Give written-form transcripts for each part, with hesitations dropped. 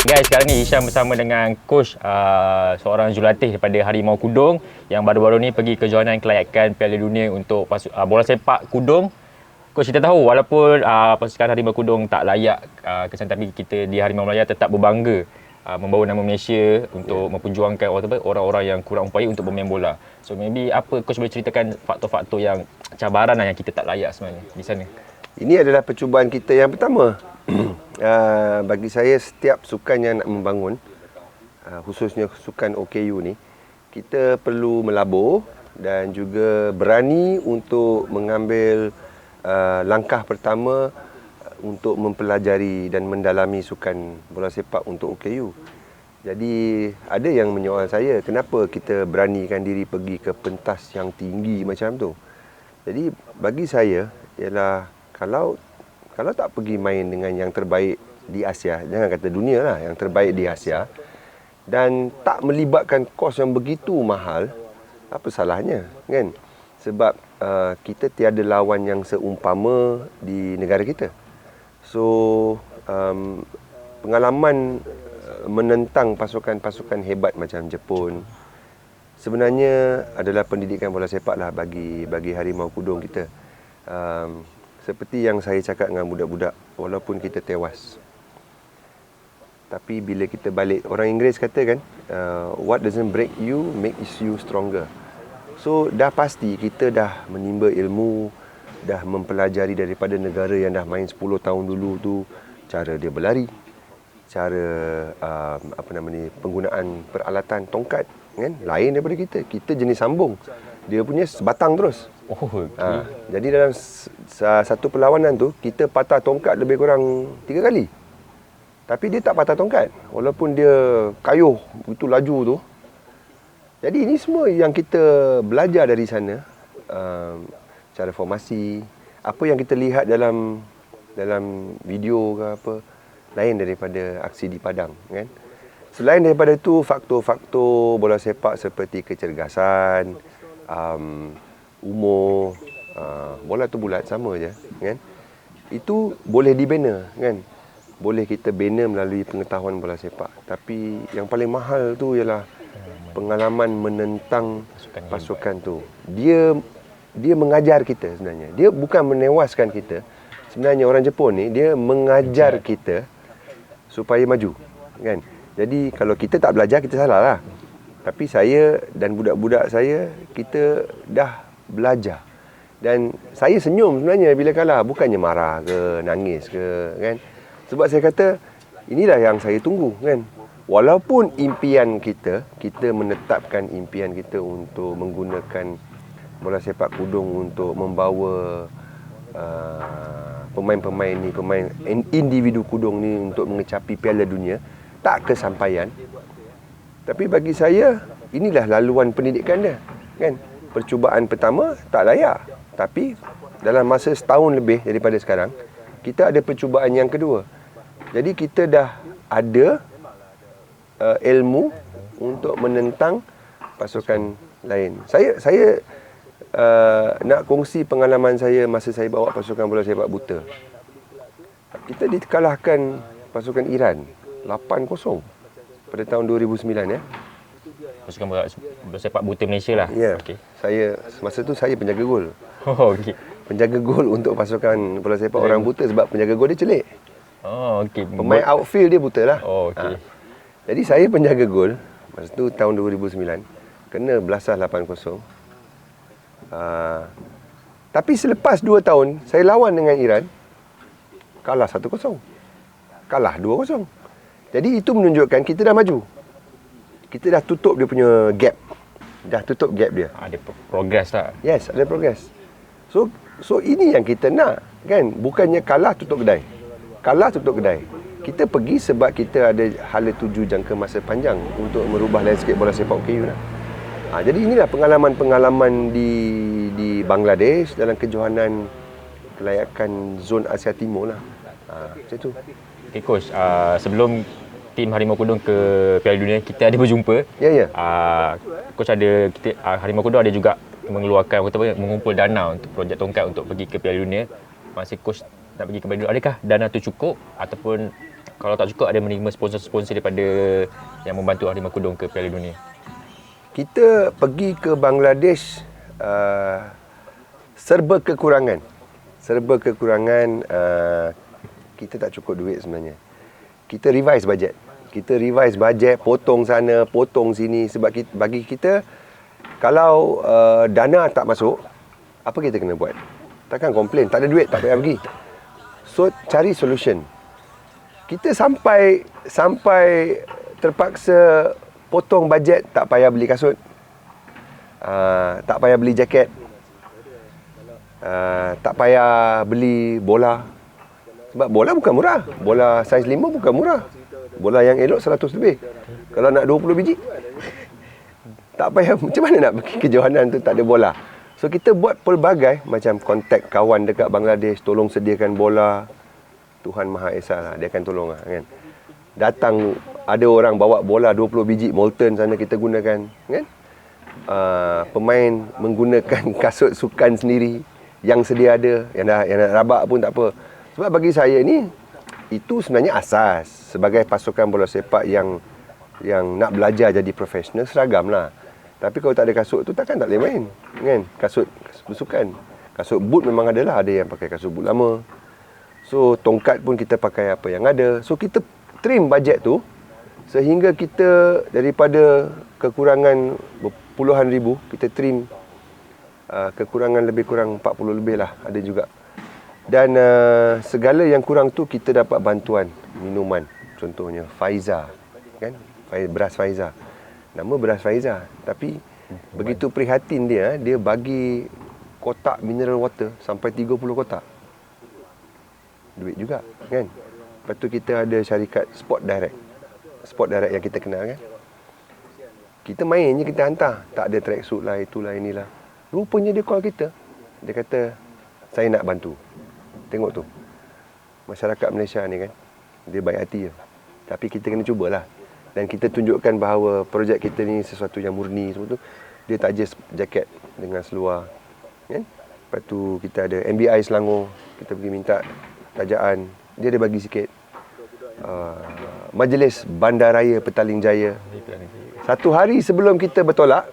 Guys, sekarang ni Hisham bersama dengan coach seorang jurulatih daripada Harimau Kudung yang baru-baru ni pergi kejohanan kelayakan Piala Dunia untuk bola sepak kudung. Coach, kita tahu walaupun pasukan Harimau Kudung tak layak kesan, tapi kita di Harimau Melaya tetap berbangga membawa nama Malaysia untuk memperjuangkan orang-orang yang kurang upaya untuk bermain bola. So maybe apa coach boleh ceritakan faktor-faktor yang cabaran yang kita tak layak sebenarnya di sana? Ini adalah percubaan kita yang pertama. Bagi saya, setiap sukan yang nak membangun, khususnya sukan OKU ni, kita perlu melabur dan juga berani untuk mengambil langkah pertama untuk mempelajari dan mendalami sukan bola sepak untuk OKU. Jadi ada yang menyoal saya, kenapa kita beranikan diri pergi ke pentas yang tinggi macam tu. Jadi bagi saya ialah kalau tak pergi main dengan yang terbaik di Asia, jangan kata dunia lah, yang terbaik di Asia, dan tak melibatkan kos yang begitu mahal, apa salahnya, kan? Sebab kita tiada lawan yang seumpama di negara kita. So pengalaman menentang pasukan-pasukan hebat macam Jepun sebenarnya adalah pendidikan bola sepak lah bagi Harimau Kudung kita. Seperti yang saya cakap dengan budak-budak, walaupun kita tewas, tapi bila kita balik, orang Inggeris kata kan, what doesn't break you makes you stronger. So dah pasti kita dah menimba ilmu, dah mempelajari daripada negara yang dah main 10 tahun dulu tu, cara dia berlari, cara penggunaan peralatan tongkat, kan, lain daripada kita. Kita jenis sambung, dia punya sebatang terus. Okay. Jadi dalam satu perlawanan tu, kita patah tongkat lebih kurang 3 kali. Tapi dia tak patah tongkat, walaupun dia kayuh begitu laju tu. Jadi ini semua yang kita belajar dari sana, cara formasi, apa yang kita lihat dalam video ke apa, lain daripada aksi di padang, kan. Selain daripada itu, faktor-faktor bola sepak seperti kecergasan, umur, bola tu bulat sama je, kan. Itu boleh dibina, kan. Boleh kita bina melalui pengetahuan bola sepak. Tapi yang paling mahal tu ialah pengalaman menentang pasukan tu. Dia mengajar kita sebenarnya. Dia bukan menewaskan kita. Sebenarnya orang Jepun ni, dia mengajar kita supaya maju, kan. Jadi kalau kita tak belajar, kita salah lah. Tapi saya dan budak-budak saya, kita dah belajar. Dan saya senyum sebenarnya bila kalah. Bukannya marah ke, nangis ke, kan. Sebab saya kata, inilah yang saya tunggu, kan. Walaupun impian kita menetapkan impian kita untuk menggunakan bola sepak kudung untuk membawa pemain-pemain ni, pemain individu kudung ni untuk mengecapi Piala Dunia, tak kesampaian. Tapi bagi saya, inilah laluan pendidikan dia, kan. Percubaan pertama tak layak, tapi dalam masa setahun lebih daripada sekarang, kita ada percubaan yang kedua. Jadi kita dah ada ilmu untuk menentang pasukan lain. Saya nak kongsi pengalaman saya masa saya bawa pasukan bola sepak buta. Kita dikalahkan pasukan Iran 8-0 pada tahun 2009, ya. Pasukan bola sepak buta Malaysia lah. Ya. Okay. Masa tu saya penjaga gol. Oh, okey. Penjaga gol untuk pasukan bola sepak orang buta, sebab penjaga gol dia celik. Oh, okey. Pemain outfield dia buta lah. Oh, okey. Jadi saya penjaga gol masa tu tahun 2009, kena belasah 8-0. Tapi selepas 2 tahun saya lawan dengan Iran, kalah 1-0, kalah 2-0. Jadi itu menunjukkan kita dah maju. Kita dah tutup dia punya gap. Dah tutup gap dia. Ada progress lah. Yes, ada progress. So ini yang kita nak, kan. Bukannya kalah tutup kedai. Kalah tutup kedai. Kita pergi sebab kita ada hala tuju jangka masa panjang untuk merubah landscape bola sepak OKU lah. Jadi inilah pengalaman-pengalaman di Bangladesh dalam kejohanan kelayakan zon Asia Timur lah. Macam tu. Okay, coach, sebelum tim Harimau Kudung ke Piala Dunia, kita ada berjumpa. Ya. Coach Harimau Kudung ada juga mengumpul dana untuk projek tongkat untuk pergi ke Piala Dunia. Masa coach nak pergi ke Piala Dunia, adakah dana tu cukup ataupun Kalau tak cukup, ada menerima sponsor-sponsor daripada yang membantu Harimau Kudung ke Piala Dunia. Kita pergi ke Bangladesh serba kekurangan. Kita tak cukup duit sebenarnya. Kita revise bajet, potong sana, potong sini. Sebab bagi kita, kalau dana tak masuk, apa kita kena buat? Takkan komplain, tak ada duit, tak payah pergi. So, cari solution. Kita sampai terpaksa potong bajet, tak payah beli kasut, tak payah beli jaket, tak payah beli bola. Sebab bola bukan murah. Bola saiz 5 bukan murah. Bola yang elok 100 lebih. Kalau nak 20 biji, tak payah. Macam mana nak pergi kejohanan tu tak ada bola? So kita buat pelbagai macam kontak kawan dekat Bangladesh, tolong sediakan bola. Tuhan Maha Esa lah, dia akan tolong lah, kan. Datang ada orang bawa bola 20 biji Molten sana kita gunakan, kan. Pemain menggunakan kasut sukan sendiri yang sedia ada, yang nak rabak pun tak apa. Sebab bagi saya ni, itu sebenarnya asas sebagai pasukan bola sepak yang nak belajar jadi profesional, seragam lah. Tapi kalau tak ada kasut tu takkan tak boleh main, kan. Kasut bersukan, kasut boot memang adalah, ada yang pakai kasut boot lama. So tongkat pun kita pakai apa yang ada. So kita trim bajet tu sehingga kita daripada kekurangan puluhan ribu, kita trim kekurangan lebih kurang 40 lebih lah, ada juga. Dan segala yang kurang tu kita dapat bantuan minuman, contohnya Faiza, kan, beras Faiza. Nama beras Faiza, tapi begitu prihatin dia bagi kotak mineral water sampai 30 kotak. Duit juga, kan. Lepas tu kita ada syarikat Sport Direct yang kita kenal, kan. Kita main je, kita hantar, tak ada tracksuit lah, itulah, inilah. Rupanya dia call kita, dia kata saya nak bantu. Tengok tu, masyarakat Malaysia ni, kan, dia baik hati je. Tapi kita kena cubalah. Dan kita tunjukkan bahawa projek kita ni sesuatu yang murni semua tu. Dia tak just jaket dengan seluar, kan. Lepas tu kita ada MBI Selangor, kita pergi minta kerajaan, dia ada bagi sikit. Majlis Bandaraya Petaling Jaya, satu hari sebelum kita bertolak,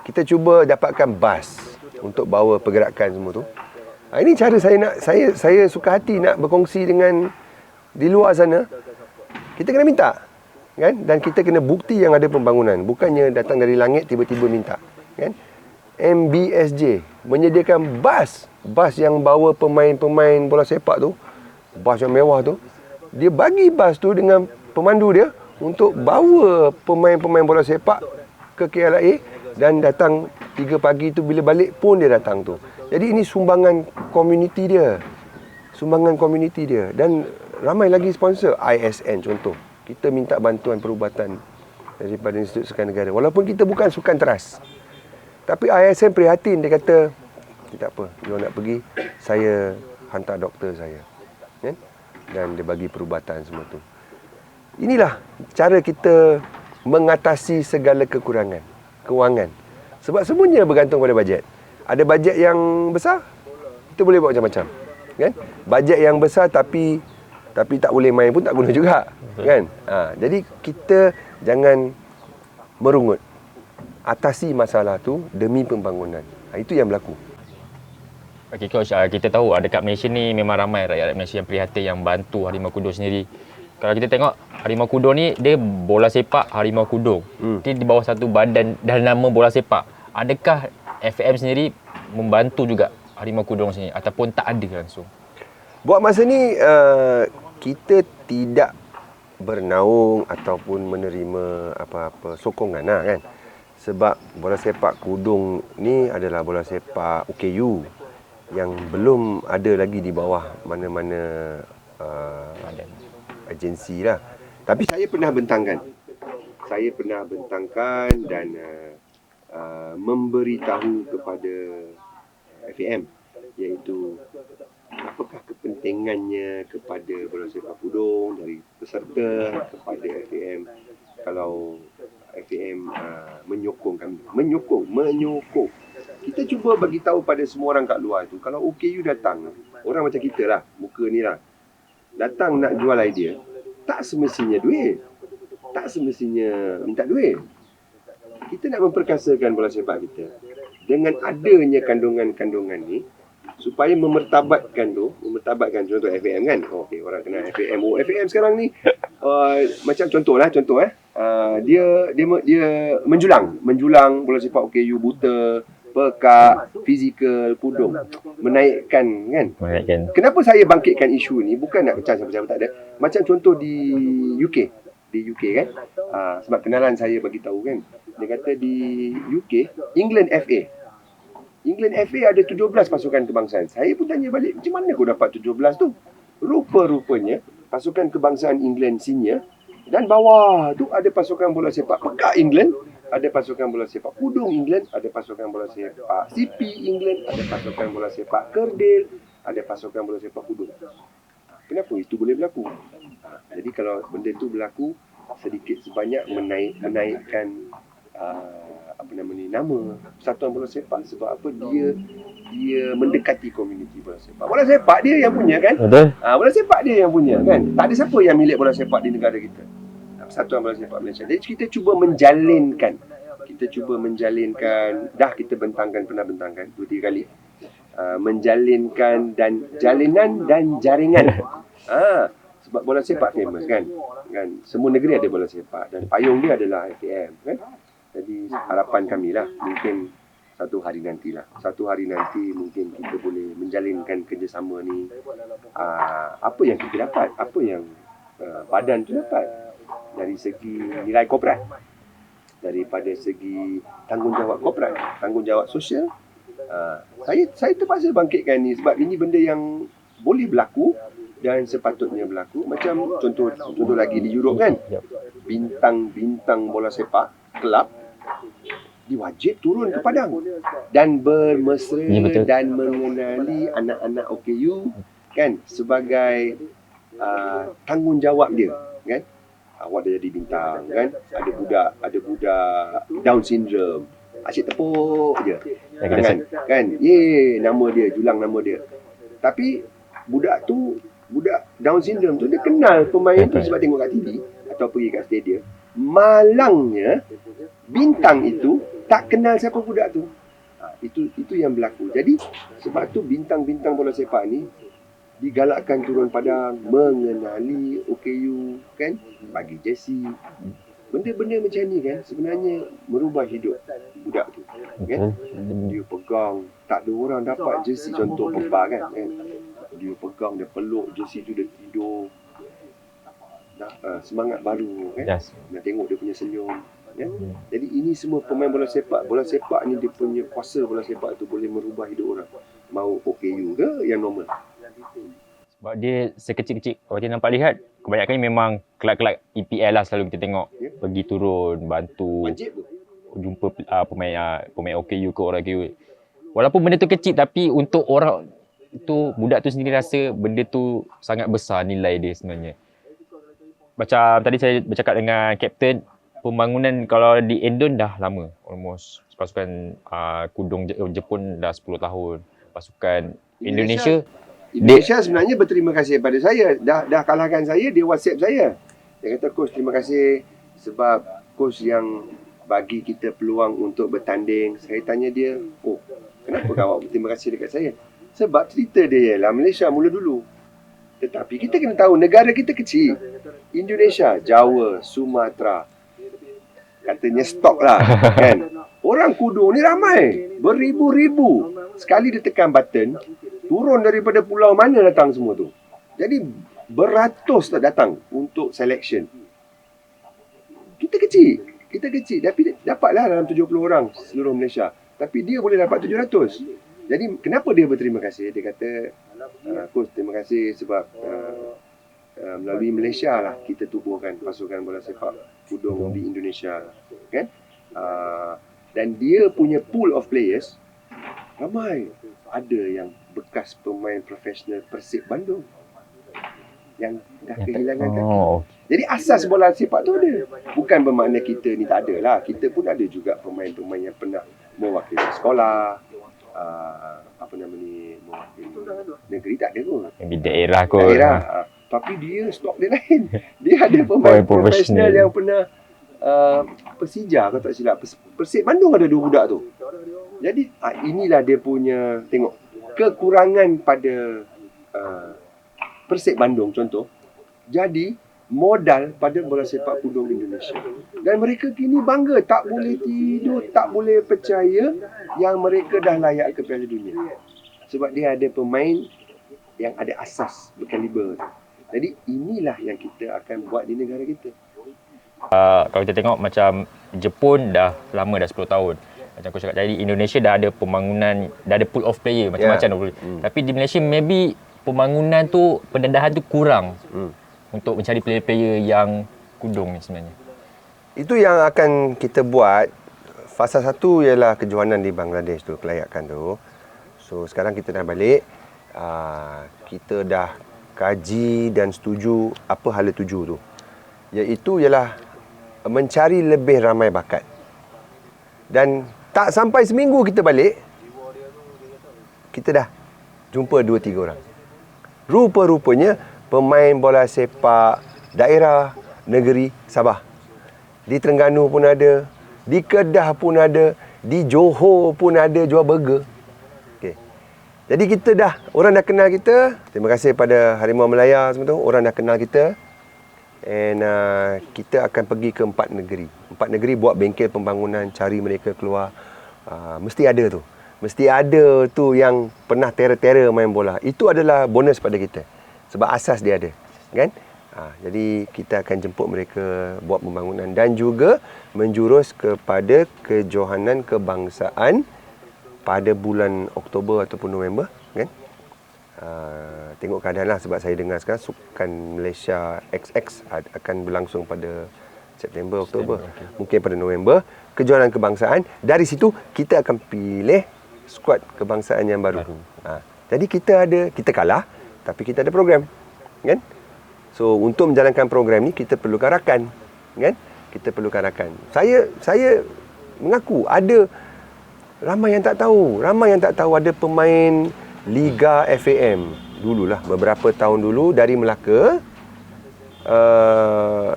kita cuba dapatkan bas untuk bawa pergerakan semua tu. Ini cara saya suka hati nak berkongsi dengan di luar sana. Kita kena minta, kan, dan kita kena bukti yang ada pembangunan, bukannya datang dari langit tiba-tiba minta, kan. MBSJ menyediakan bas yang bawa pemain-pemain bola sepak tu, bas yang mewah tu. Dia bagi bas tu dengan pemandu dia untuk bawa pemain-pemain bola sepak ke KLIA, dan datang 3 pagi tu, bila balik pun dia datang tu. Jadi ini sumbangan komuniti dia. Dan ramai lagi sponsor. ISN contoh, kita minta bantuan perubatan daripada Institut Sukan Negara. Walaupun kita bukan sukan teras, tapi ISN prihatin. Dia kata, tak apa, dia nak pergi, saya hantar doktor saya, kan? Dan dia bagi perubatan semua tu. Inilah cara kita mengatasi segala kekurangan kewangan. Sebab semuanya bergantung pada bajet. Ada bajet yang besar, kita boleh buat macam-macam, kan? Bajet yang besar tapi tak boleh main pun tak guna juga, kan? Jadi kita jangan merungut. Atasi masalah tu demi pembangunan. Itu yang berlaku. Okey coach, kita tahu dekat Malaysia ni memang ramai rakyat Malaysia yang prihatin, yang bantu Harimau Kudung sendiri. Kalau kita tengok Harimau Kudung ni, dia bola sepak Harimau Kudung. Dia di bawah satu badan dan nama bola sepak. Adakah FAM sendiri membantu juga Harimau Kudung sini ataupun tak ada langsung? Buat masa ni kita tidak bernaung ataupun menerima apa-apa sokongan lah, kan. Sebab bola sepak Kudung ni adalah bola sepak OKU yang belum ada lagi di bawah mana-mana agensi lah. Tapi saya pernah bentangkan dan memberitahu kepada FAM, iaitu apakah kepentingannya kepada bola sepak Kudung dari peserta kepada FAM. Kalau FAM menyokong kami, menyokong. Kita cuba bagi tahu pada semua orang kat luar tu, kalau OKU datang, orang macam kita lah, muka ni lah, datang nak jual idea, tak semestinya duit. Tak semestinya minta duit. Kita nak memperkasakan bola sepak kita dengan adanya kandungan-kandungan ni supaya memertabatkan contoh FAM kan. Oh, okey, orang kenal FAM. Oh, FAM sekarang ni macam contoh dia menjulang bola sepak OKU buta, pekak, fizikal, kudung, menaikkan kan. Kenapa saya bangkitkan isu ni bukan nak pecah siapa-siapa, tak ada. Macam contoh di UK kan. Sebab kenalan saya bagi tahu kan. Dia kata di UK, England FA ada 17 pasukan kebangsaan. Saya pun tanya balik, macam mana kau dapat 17 tu? Rupa-rupanya pasukan kebangsaan England senior dan bawah tu ada pasukan bola sepak pekak England, ada pasukan bola sepak kudung England, ada pasukan bola sepak CP England, ada pasukan bola sepak kerdil, ada pasukan bola sepak kudung. Kenapa itu boleh berlaku? Jadi kalau benda tu berlaku, sedikit sebanyak menaikkan nama persatuan bola sepak. Sebab apa? Dia mendekati komuniti bola sepak. Bola sepak dia yang punya kan? Betul. Bola sepak dia yang punya kan? Tak ada siapa yang milik bola sepak di negara kita. Persatuan bola sepak Malaysia. Jadi kita cuba menjalinkan. Dah kita pernah bentangkan 2-3 kali. Menjalinkan dan jalinan dan jaringan. Sebab bola sepak famous kan? Semua negeri ada bola sepak dan payung dia adalah FAM kan? Jadi harapan kami lah, mungkin satu hari nanti mungkin kita boleh menjalinkan kerjasama ni. Apa yang kita dapat, apa yang badan tu dapat dari segi nilai korporat, daripada segi tanggungjawab korporat, tanggungjawab sosial. Saya terpaksa bangkitkan ni sebab ini benda yang boleh berlaku dan sepatutnya berlaku. Macam contoh lagi di Europe kan, bintang-bintang bola sepak kelab diwajib turun ke padang dan bermesra dan mengenali anak-anak OKU kan sebagai tanggungjawab dia kan. Awak dah jadi bintang kan, ada budak Down syndrome, asyik tepuk je kan, nama dia, julang nama dia. Tapi budak Down syndrome tu dia kenal pemain tu sebab tengok kat TV atau pergi kat stadium. Malangnya bintang itu tak kenal siapa budak tu. Itu yang berlaku. Jadi sebab tu bintang-bintang bola sepak ni digalakkan turun padang, mengenali OKU kan, bagi jersey. Benda-benda macam ni kan sebenarnya merubah hidup budak tu kan. Dia pegang, tak ada orang dapat jersey, contoh Pogba kan. Dia pegang, dia peluk jersey tu, dia tidur. Semangat baru kan. Nak tengok dia punya senyum. Ya? Jadi ini semua pemain bola sepak. Bola sepak ni dia punya kuasa bola sepak tu boleh merubah hidup orang. Mau OKU ke yang normal. Sebab dia sekecil-kecil, kalau kita nampak lihat, kebanyakan memang kelab-kelab EPL lah selalu kita tengok. Pergi turun, bantu. Wajib tu. Jumpa pemain OKU ke orang OKU. Walaupun benda tu kecil, tapi untuk orang tu, budak tu sendiri rasa benda tu sangat besar nilai dia sebenarnya. Macam tadi saya bercakap dengan Kapten, pembangunan kalau di Endon dah lama, almost pasukan kudung Jepun dah 10 tahun, pasukan Indonesia sebenarnya berterima kasih kepada saya, dah kalahkan saya, dia WhatsApp saya, dia kata coach terima kasih sebab coach yang bagi kita peluang untuk bertanding. Saya tanya dia, kenapa kau berterima kasih dekat saya? Sebab cerita dia ialah Malaysia mula dulu, tetapi kita kena tahu negara kita kecil. Indonesia, Jawa, Sumatera, katanya stok lah kan. Orang kudung ni ramai, beribu-ribu. Sekali dia tekan button, turun daripada pulau mana datang semua tu. Jadi beratus tak datang untuk selection. Kita kecil, tapi dapatlah dalam 70 orang seluruh Malaysia. Tapi dia boleh dapat 700. Jadi kenapa dia berterima kasih? Dia kata, coach terima kasih sebab melalui Malaysia lah kita tubuhkan pasukan bola sepak kudung di Indonesia kan. Dan dia punya pool of players ramai. Ada yang bekas pemain profesional Persib Bandung yang dah kehilangan kaki. Jadi asas bola sepak tu ada. Bukan bermakna kita ni tak ada lah. Kita pun ada juga pemain-pemain yang pernah mewakili sekolah, mewakili negeri, tak ada pun. Yang di daerah kot. Tapi dia stok dia lain. Dia ada pemain profesional yang pernah Persija kalau tak silap. Persib Bandung ada 2 budak tu. Jadi inilah dia punya, tengok kekurangan pada Persib Bandung contoh. Jadi modal pada bola sepak kudung Indonesia. Dan mereka kini bangga, tak boleh tidur, tak boleh percaya yang mereka dah layak ke Piala Dunia. Sebab dia ada pemain yang ada asas berkaliber. Jadi inilah yang kita akan buat di negara kita. Kalau kita tengok macam Jepun dah lama, dah 10 tahun. Macam aku cakap tadi, Indonesia dah ada pembangunan, dah ada pool of player macam-macam. Tapi di Malaysia maybe pembangunan tu, pendedahan tu kurang untuk mencari player-player yang kudung ni sebenarnya. Itu yang akan kita buat. Fasa 1 ialah kejohanan di Bangladesh tu, kelayakan tu. So sekarang kita dah balik. Kita dah kaji dan setuju apa hala tuju tu. Iaitu ialah mencari lebih ramai bakat. Dan tak sampai seminggu kita balik, kita dah jumpa 2-3 orang. Rupa-rupanya pemain bola sepak daerah negeri Sabah. Di Terengganu pun ada, di Kedah pun ada, di Johor pun ada jual burger. Okay. Jadi kita dah, orang dah kenal kita. Terima kasih pada Harimau Melaya semua tu, orang dah kenal kita. And kita akan pergi ke 4 negeri. 4 negeri buat bengkel pembangunan, cari mereka keluar. Mesti ada tu. Mesti ada tu yang pernah terror-terror main bola. Itu adalah bonus pada kita. Sebab asas dia ada. Kan? Jadi kita akan jemput mereka buat pembangunan. Dan juga menjurus kepada kejohanan kebangsaan pada bulan Oktober ataupun November. Kan? Tengok keadaan lah, sebab saya dengar sekarang Sukan Malaysia XX akan berlangsung pada September, Oktober. Okay. Mungkin pada November. Kejohanan kebangsaan. Dari situ kita akan pilih skuad kebangsaan yang baru. Jadi kita kalah, tapi kita ada program. Kan? So untuk menjalankan program ni kita perlukan rakan. Kan? Kita perlukan rakan. Saya mengaku ada ramai yang tak tahu. Ramai yang tak tahu ada pemain Liga FAM dululah, beberapa tahun dulu dari Melaka.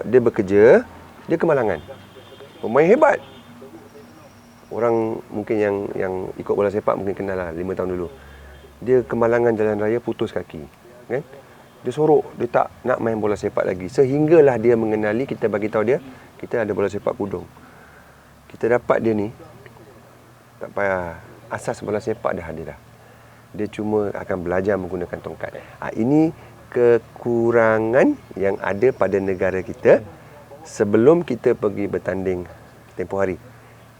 Dia bekerja, dia ke Malangan. Pemain hebat. Orang mungkin yang ikut bola sepak mungkin kenal lah, 5 tahun dulu. Dia ke Malangan jalan raya putus kaki. Kan? Dia sorok, dia tak nak main bola sepak lagi. Sehinggalah dia mengenali, kita bagi tahu dia, kita ada bola sepak kudung. Kita dapat dia ni, tak payah, asas bola sepak dah ada dah. Dia cuma akan belajar menggunakan tongkat. Ini kekurangan yang ada pada negara kita sebelum kita pergi bertanding tempoh hari.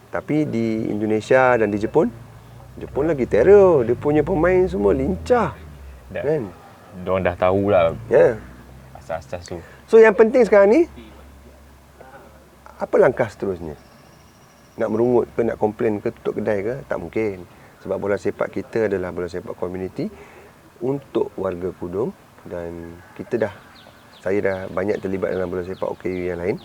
Tapi di Indonesia dan di Jepun lagi terror. Dia punya pemain semua lincah. Kan? Diorang dah tahulah asas-asas tu. So yang penting sekarang ni, apa langkah seterusnya? Nak merungut ke, nak komplain ke, tutup kedai ke? Tak mungkin. Sebab bola sepak kita adalah bola sepak community untuk warga Kudung. Dan saya dah banyak terlibat dalam bola sepak OKU yang lain.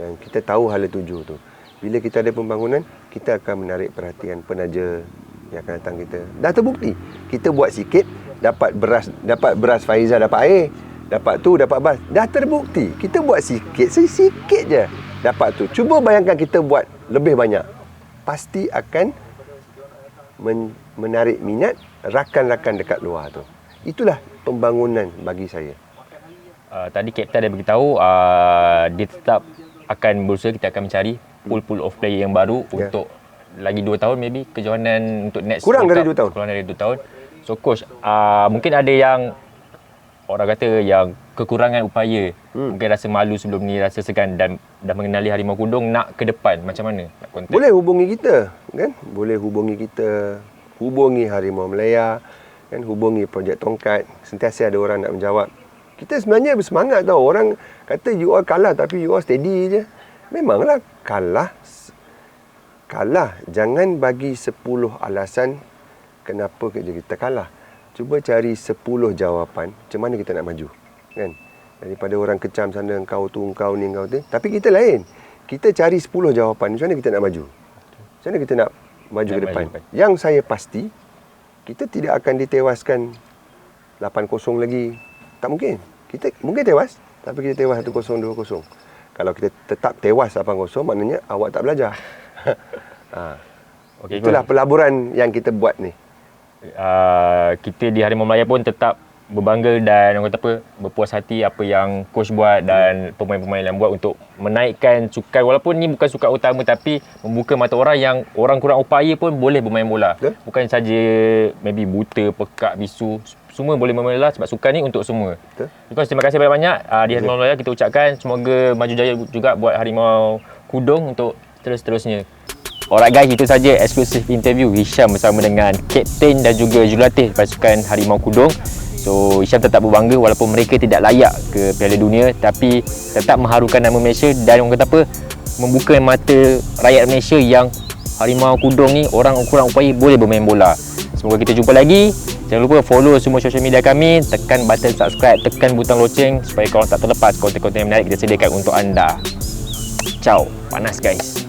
Dan kita tahu hala tuju tu. Bila kita ada pembangunan, kita akan menarik perhatian penaja yang akan datang kita. Dah terbukti. Kita buat sikit, dapat beras Faizal, dapat air. Dapat bas. Dah terbukti. Kita buat sikit je. Dapat tu. Cuba bayangkan kita buat lebih banyak. Pasti akan menarik minat rakan-rakan dekat luar tu. Itulah pembangunan bagi saya. Tadi Kapten dah beritahu dia tetap akan berusaha, kita akan mencari pool of player yang baru untuk lagi 2 tahun maybe kejohanan untuk next kurang dari 2 tahun. Kurang dari 2 tahun. So coach, mungkin ada yang orang kata yang kekurangan upaya, mungkin rasa malu sebelum ni, rasa segan dan dah mengenali Harimau Kudung, nak ke depan macam mana nak kontak? Boleh hubungi kita, kan? Boleh hubungi kita, hubungi Harimau Melaya, kan? Hubungi Projek Tongkat. Sentiasa ada orang nak menjawab. Kita sebenarnya bersemangat tau. Orang kata you all kalah tapi you all steady je. Memanglah kalah. Jangan bagi 10 alasan kenapa kita kalah. Cuba cari 10 jawapan macam mana kita nak maju. Kan? Daripada orang kecam sana, engkau tu, engkau ni, engkau tu. Tapi kita lain. Kita cari 10 jawapan. Macam mana kita nak maju? Macam mana kita nak maju ke depan? Yang saya pasti, kita tidak akan ditewaskan 8-0 lagi. Tak mungkin. kita mungkin tewas, tapi kita tewas 1-0, 2-0. Kalau kita tetap tewas 8-0, maknanya awak tak belajar. Okey, Itulah pelaburan yang kita buat ni. Kita di Harimau Melaya pun tetap berbangga dan orang kata apa, berpuas hati apa yang coach buat dan pemain-pemain yang buat untuk menaikkan sukan, walaupun ni bukan sukan utama tapi membuka mata orang yang orang kurang upaya pun boleh bermain bola. Betul. Bukan saja maybe buta, pekak, bisu, semua boleh bermain bola sebab sukan ni untuk semua. Betul. Because terima kasih banyak-banyak di Harimau Melaya, kita ucapkan semoga maju jaya juga buat Harimau Kudung untuk terus-terusnya. Alright guys, itu saja eksklusif interview Hisham bersama dengan Kapten dan juga jurulatih pasukan Harimau Kudung. So Hisham tetap berbangga walaupun mereka tidak layak ke Piala Dunia, tapi tetap mengharukan nama Malaysia dan orang kata apa, membuka mata rakyat Malaysia yang Harimau Kudung ni orang kurang upaya boleh bermain bola. Semoga kita jumpa lagi. Jangan lupa follow semua social media kami, tekan button subscribe, tekan butang loceng supaya korang tak terlepas konten-konten yang menarik kita sediakan untuk anda. Ciao, panas guys.